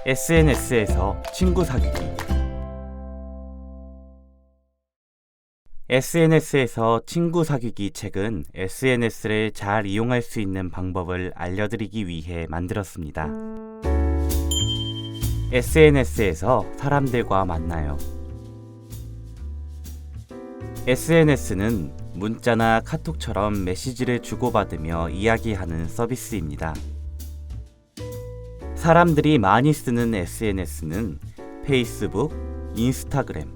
SNS에서 친구 사귀기. SNS에서 친구 사귀기 책은 SNS를 잘 이용할 수 있는 방법을 알려드리기 위해 만들었습니다. SNS에서 사람들과 만나요. SNS는 문자나 카톡처럼 메시지를 주고받으며 이야기하는 서비스입니다. 사람들이 많이 쓰는 SNS는 페이스북, 인스타그램,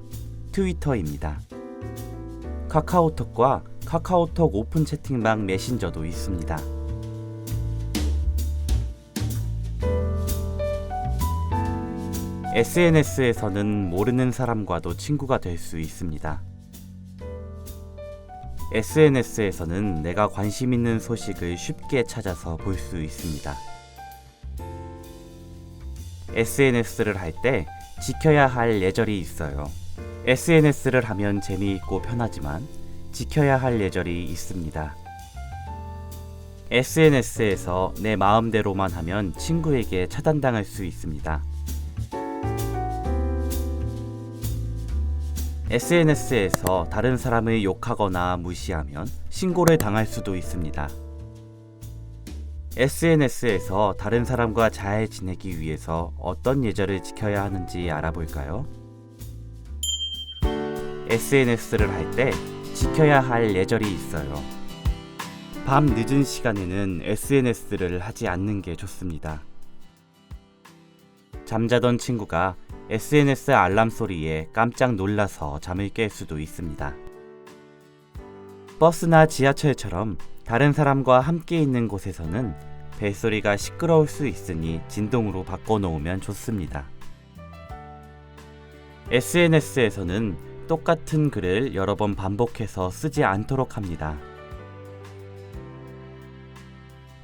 트위터입니다. 카카오톡과 카카오톡 오픈 채팅방 메신저도 있습니다. SNS에서는 모르는 사람과도 친구가 될 수 있습니다. SNS에서는 내가 관심 있는 소식을 쉽게 찾아서 볼 수 있습니다. SNS를 할 때 지켜야 할 예절이 있어요. SNS를 하면 재미있고 편하지만 지켜야 할 예절이 있습니다. SNS에서 내 마음대로만 하면 친구에게 차단당할 수 있습니다. SNS에서 다른 사람을 욕하거나 무시하면 신고를 당할 수도 있습니다. SNS에서 다른 사람과 잘 지내기 위해서 어떤 예절을 지켜야 하는지 알아볼까요? SNS를 할 때 지켜야 할 예절이 있어요. 밤 늦은 시간에는 SNS를 하지 않는 게 좋습니다. 잠자던 친구가 SNS 알람 소리에 깜짝 놀라서 잠을 깰 수도 있습니다. 버스나 지하철처럼 다른 사람과 함께 있는 곳에서는 벨소리가 시끄러울 수 있으니 진동으로 바꿔놓으면 좋습니다. SNS에서는 똑같은 글을 여러 번 반복해서 쓰지 않도록 합니다.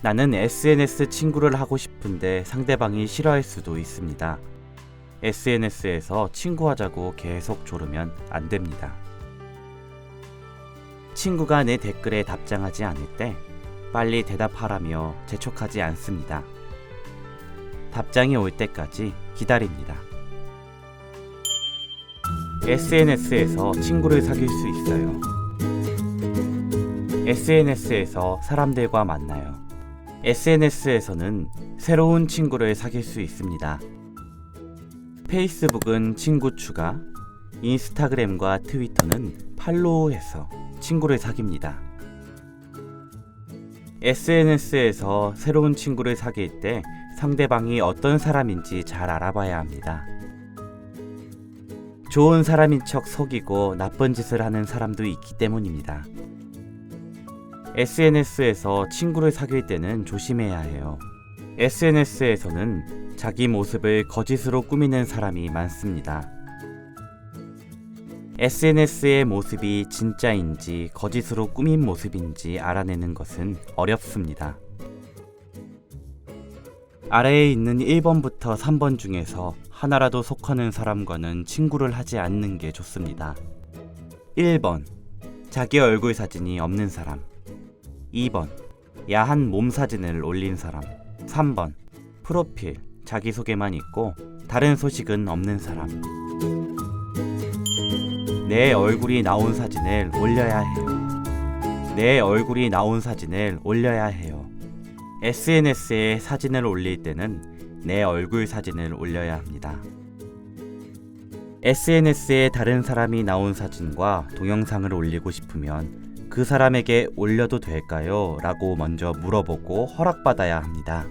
나는 SNS 친구를 하고 싶은데 상대방이 싫어할 수도 있습니다. SNS에서 친구하자고 계속 조르면 안 됩니다. 친구가 내 댓글에 답장하지 않을 때 빨리 대답하라며 재촉하지 않습니다. 답장이 올 때까지 기다립니다. SNS에서 친구를 사귈 수 있어요. SNS에서 사람들과 만나요. SNS에서는 새로운 친구를 사귈 수 있습니다. 페이스북은 친구 추가, 인스타그램과 트위터는 팔로우해서 친구를 사깁니다. SNS에서 새로운 친구를 사귈 때 상대방이 어떤 사람인지 잘 알아봐야 합니다. 좋은 사람인 척 속이고 나쁜 짓을 하는 사람도 있기 때문입니다. SNS에서 친구를 사귈 때는 조심해야 해요. SNS에서는 자기 모습을 거짓으로 꾸미는 사람이 많습니다. SNS의 모습이 진짜인지 거짓으로 꾸민 모습인지 알아내는 것은 어렵습니다. 아래에 있는 1번부터 3번 중에서 하나라도 속하는 사람과는 친구를 하지 않는 게 좋습니다. 1번, 자기 얼굴 사진이 없는 사람. 2번, 야한 몸 사진을 올린 사람. 3번, 프로필, 자기소개만 있고 다른 소식은 없는 사람. 내 얼굴이 나온 사진을 올려야 해요. 내 얼굴이 나온 사진을 올려야 해요. SNS에 사진을 올릴 때는 내 얼굴 사진을 올려야 합니다. SNS에 다른 사람이 나온 사진과 동영상을 올리고 싶으면 그 사람에게 올려도 될까요? 라고 먼저 물어보고 허락받아야 합니다.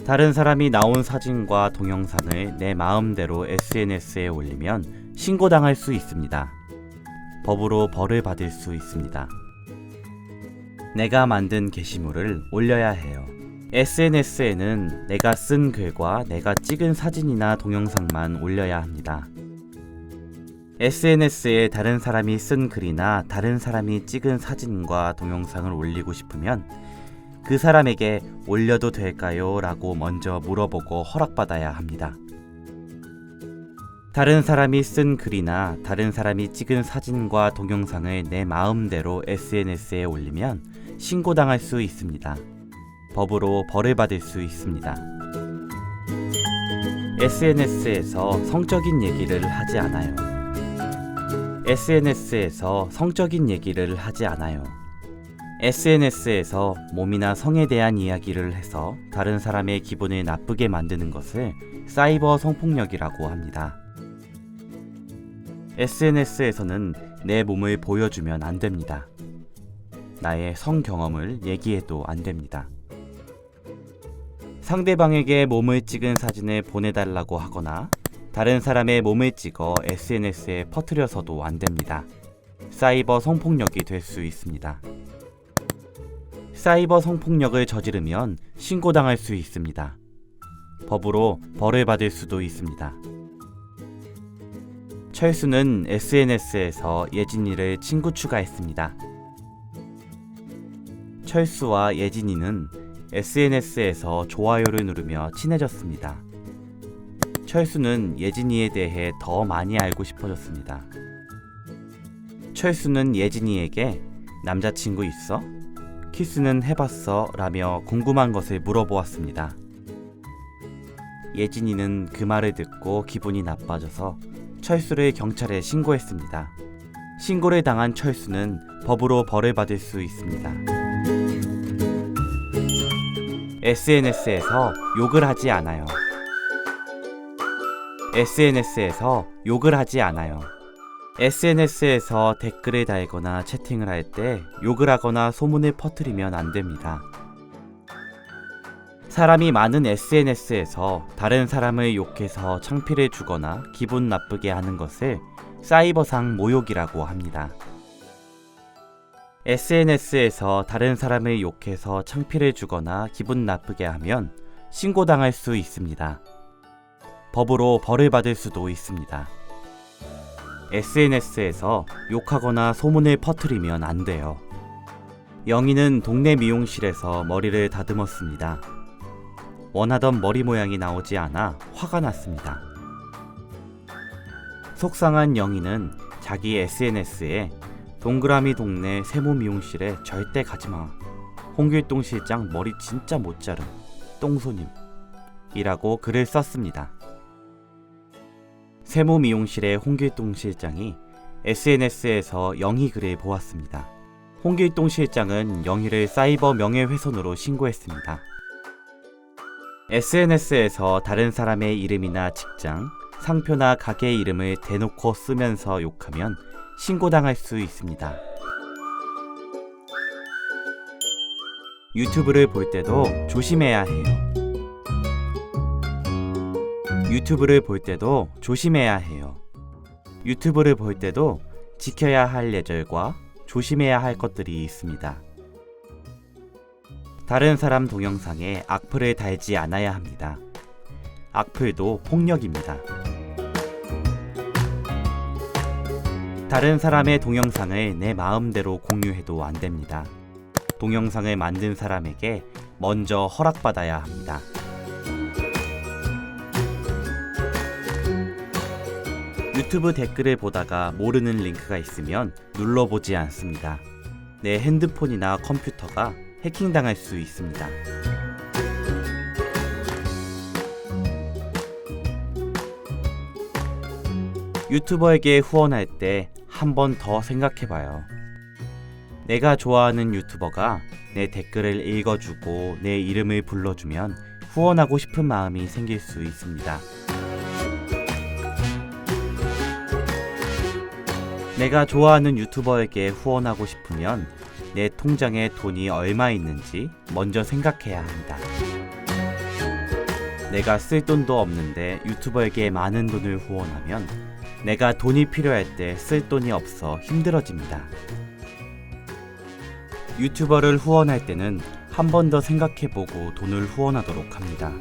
다른 사람이 나온 사진과 동영상을 내 마음대로 SNS에 올리면 신고당할 수 있습니다. 법으로 벌을 받을 수 있습니다. 내가 만든 게시물을 올려야 해요. SNS에는 내가 쓴 글과 내가 찍은 사진이나 동영상만 올려야 합니다. SNS에 다른 사람이 쓴 글이나 다른 사람이 찍은 사진과 동영상을 올리고 싶으면 그 사람에게 올려도 될까요? 라고 먼저 물어보고 허락받아야 합니다. 다른 사람이 쓴 글이나 다른 사람이 찍은 사진과 동영상을 내 마음대로 SNS에 올리면 신고당할 수 있습니다. 법으로 벌을 받을 수 있습니다. SNS에서 성적인 얘기를 하지 않아요. SNS에서 성적인 얘기를 하지 않아요. SNS에서 몸이나 성에 대한 이야기를 해서 다른 사람의 기분을 나쁘게 만드는 것을 사이버 성폭력이라고 합니다. SNS에서는 내 몸을 보여주면 안 됩니다. 나의 성 경험을 얘기해도 안 됩니다. 상대방에게 몸을 찍은 사진을 보내달라고 하거나 다른 사람의 몸을 찍어 SNS에 퍼뜨려서도 안 됩니다. 사이버 성폭력이 될 수 있습니다. 사이버 성폭력을 저지르면 신고당할 수 있습니다. 법으로 벌을 받을 수도 있습니다. 철수는 SNS에서 예진이를 친구 추가했습니다. 철수와 예진이는 SNS에서 좋아요를 누르며 친해졌습니다. 철수는 예진이에 대해 더 많이 알고 싶어졌습니다. 철수는 예진이에게 남자친구 있어? 키스는 해봤어? 라며 궁금한 것을 물어보았습니다. 예진이는 그 말을 듣고 기분이 나빠져서 철수를 경찰에 신고했습니다. 신고를 당한 철수는 법으로 벌을 받을 수 있습니다. SNS에서 욕을 하지 않아요. SNS에서 욕을 하지 않아요. SNS에서 댓글을 달거나 채팅을 할 때 욕을 하거나 소문을 퍼뜨리면 안 됩니다. 사람이 많은 SNS에서 다른 사람을 욕해서 창피를 주거나 기분 나쁘게 하는 것을 사이버상 모욕이라고 합니다. SNS에서 다른 사람을 욕해서 창피를 주거나 기분 나쁘게 하면 신고당할 수 있습니다. 법으로 벌을 받을 수도 있습니다. SNS에서 욕하거나 소문을 퍼뜨리면 안 돼요. 영희는 동네 미용실에서 머리를 다듬었습니다. 원하던 머리 모양이 나오지 않아 화가 났습니다. 속상한 영희는 자기 SNS에 동그라미 동네 세모 미용실에 절대 가지마. 홍길동 실장 머리 진짜 못 자름. 똥손임. 이라고 글을 썼습니다. 세모 미용실의 홍길동 실장이 SNS에서 영희 글을 보았습니다. 홍길동 실장은 영희를 사이버 명예훼손으로 신고했습니다. SNS에서 다른 사람의 이름이나 직장, 상표나 가게 이름을 대놓고 쓰면서 욕하면 신고당할 수 있습니다. 유튜브를 볼 때도 조심해야 해요. 유튜브를 볼 때도 조심해야 해요. 유튜브를 볼 때도 지켜야 할 예절과 조심해야 할 것들이 있습니다. 다른 사람 동영상에 악플을 달지 않아야 합니다. 악플도 폭력입니다. 다른 사람의 동영상을 내 마음대로 공유해도 안 됩니다. 동영상을 만든 사람에게 먼저 허락받아야 합니다. 유튜브 댓글을 보다가 모르는 링크가 있으면 눌러보지 않습니다. 내 핸드폰이나 컴퓨터가 해킹당할 수 있습니다. 유튜버에게 후원할 때 한 번 더 생각해봐요. 내가 좋아하는 유튜버가 내 댓글을 읽어주고 내 이름을 불러주면 후원하고 싶은 마음이 생길 수 있습니다. 내가 좋아하는 유튜버에게 후원하고 싶으면 내 통장에 돈이 얼마 있는지 먼저 생각해야 합니다. 내가 쓸 돈도 없는데 유튜버에게 많은 돈을 후원하면 내가 돈이 필요할 때 쓸 돈이 없어 힘들어집니다. 유튜버를 후원할 때는 한 번 더 생각해보고 돈을 후원하도록 합니다.